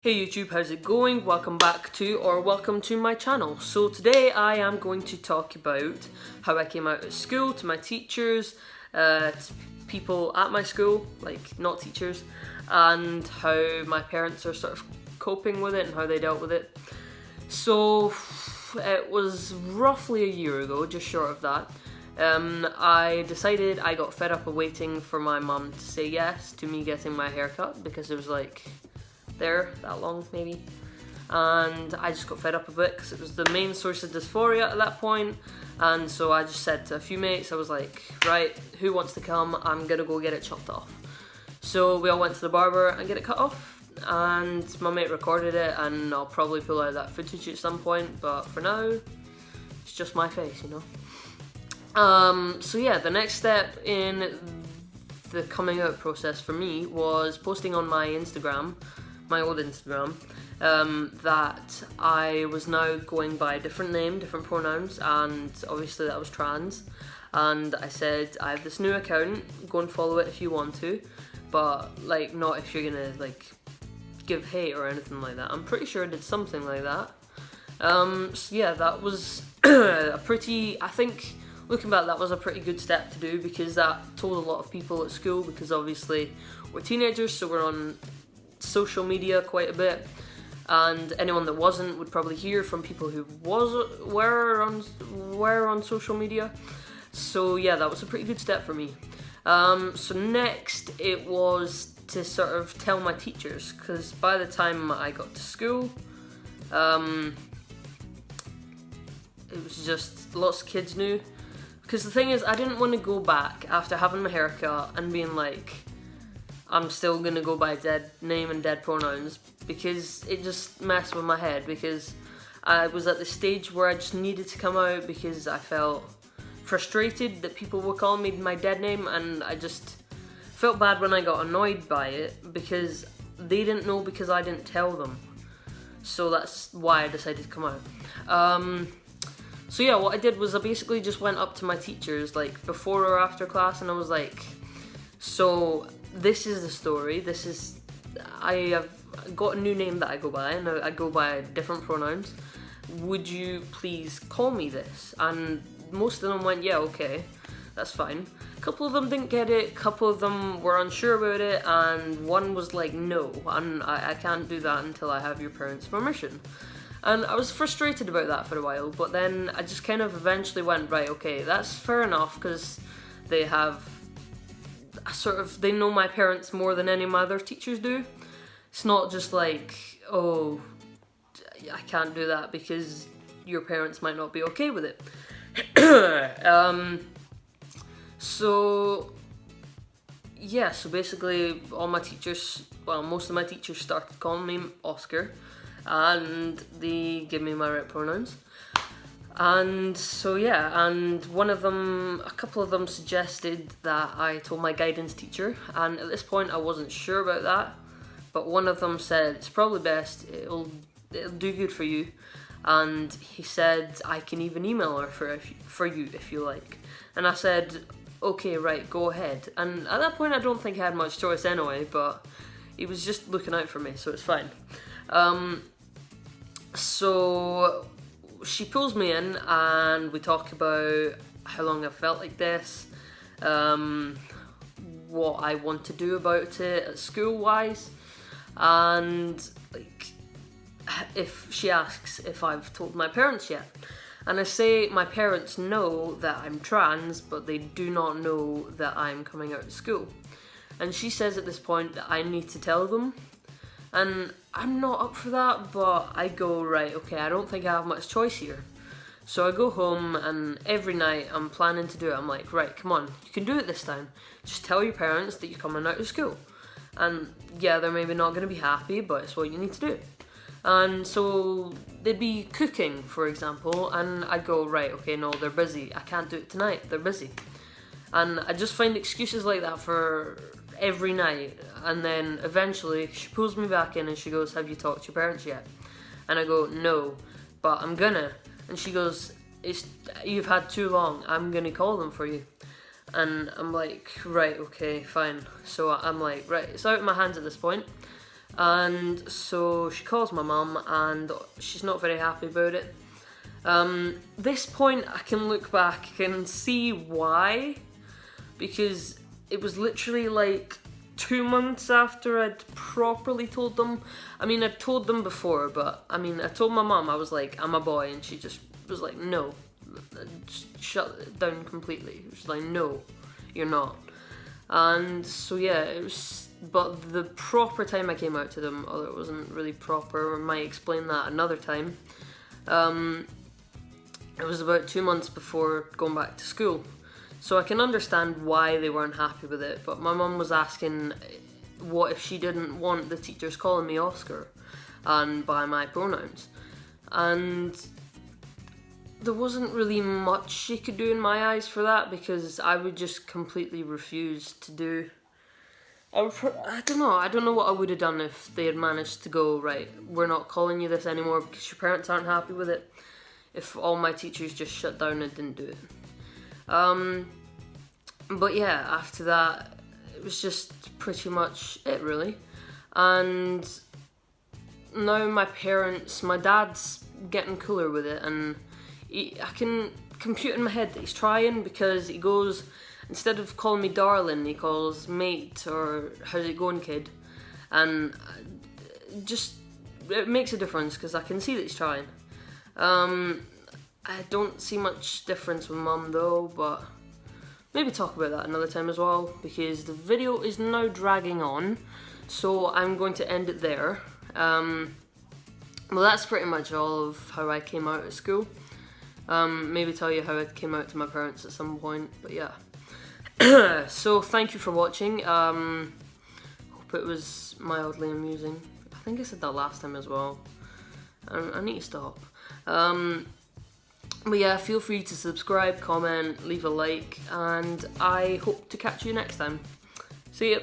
Hey YouTube, how's it going? Welcome to my channel. So today I am going to talk about how I came out of school, to my teachers, to people at my school, like not teachers, and how my parents are sort of coping with it and how they dealt with it. So it was roughly a year ago, just short of that. I got fed up of waiting for my mum to say yes to me getting my hair cut because it was like that long maybe, and I just got fed up of it because it was the main source of dysphoria at that point. And so I just said to a few mates, I was like, right, who wants to come? I'm gonna go get it chopped off. So we all went to the barber and get it cut off, and my mate recorded it, and I'll probably pull out that footage at some point, but for now it's just my face, you know. So yeah, the next step in the coming out process for me was posting on my Instagram, my old Instagram, that I was now going by a different name, different pronouns, and obviously that was trans. And I said, I have this new account, go and follow it if you want to, but like not if you're gonna like give hate or anything like that. I'm pretty sure I did something like that. So yeah, that was I think looking back, that was a pretty good step to do, because that told a lot of people at school, because obviously we're teenagers, so we're on social media quite a bit, and anyone that wasn't would probably hear from people who were on social media. So yeah, that was a pretty good step for me. So next it was to sort of tell my teachers, because by the time I got to school, it was just lots of kids knew. Because the thing is, I didn't want to go back after having my haircut and being like, I'm still gonna go by dead name and dead pronouns, because it just messed with my head, because I was at the stage where I just needed to come out because I felt frustrated that people were calling me my dead name, and I just felt bad when I got annoyed by it because they didn't know, because I didn't tell them. So that's why I decided to come out. So yeah, what I did was I basically just went up to my teachers like before or after class, and I was like, so this is the story, I have got a new name that I go by, and I go by different pronouns. Would you please call me this? And most of them went, yeah, okay, that's fine. A couple of them didn't get it, a couple of them were unsure about it, and one was like, no, and I can't do that until I have your parents' permission. And I was frustrated about that for a while, but then I just kind of eventually went, right, okay, that's fair enough, because they have they know my parents more than any of my other teachers do. It's not just like, oh, I can't do that because your parents might not be okay with it. So yeah, so basically all my teachers, well, most of my teachers started calling me Oscar, and they give me my right pronouns. And so yeah, and a couple of them suggested that I told my guidance teacher, and at this point I wasn't sure about that, but one of them said it's probably best, it'll do good for you, and he said I can even email her for you if you like. And I said, okay, right, go ahead. And at that point I don't think I had much choice anyway, but he was just looking out for me, so it's fine. So she pulls me in and we talk about how long I've felt like this, what I want to do about it at school wise, and like if she asks if I've told my parents yet. And I say my parents know that I'm trans, but they do not know that I'm coming out of school. And she says at this point that I need to tell them. And I'm not up for that, but I go, right, okay, I don't think I have much choice here. So I go home, and every night I'm planning to do it. I'm like, right, come on, you can do it this time. Just tell your parents that you're coming out of school. And yeah, they're maybe not going to be happy, but it's what you need to do. And so they'd be cooking, for example, and I'd go, right, okay, no, they're busy. I can't do it tonight, they're busy. And I just find excuses like that for every night, and then eventually she pulls me back in and she goes, have you talked to your parents yet? And I go, no, but I'm gonna. And she goes, you've had too long, I'm gonna call them for you. And I'm like, right, okay, fine. So I'm like, right, it's out of my hands at this point. And so she calls my mum, and she's not very happy about it. This point, I can look back and see why, because it was literally like 2 months after I'd properly told them. I mean, I'd told them before, but I mean, I told my mum, I was like, I'm a boy, and she just was like, no, just shut it down completely. She was like, no, you're not. And so yeah, it was, but the proper time I came out to them, although it wasn't really proper, I might explain that another time. It was about 2 months before going back to school. So I can understand why they weren't happy with it, but my mum was asking what if she didn't want the teachers calling me Oscar and by my pronouns. And there wasn't really much she could do in my eyes for that, because I would just completely refuse to do. I don't know what I would have done if they had managed to go, right, we're not calling you this anymore because your parents aren't happy with it, if all my teachers just shut down and didn't do it. But yeah, after that, it was just pretty much it, really. And now my dad's getting cooler with it, and I can compute in my head that he's trying, because he goes, instead of calling me darling, he calls mate, or how's it going, kid? And it makes a difference, because I can see that he's trying. I don't see much difference with mum though, but maybe talk about that another time as well, because the video is now dragging on, so I'm going to end it there. Well, that's pretty much all of how I came out at school. Maybe tell you how I came out to my parents at some point, but yeah. So thank you for watching. Hope it was mildly amusing. I think I said that last time as well. I need to stop. But yeah, feel free to subscribe, comment, leave a like, and I hope to catch you next time. See ya!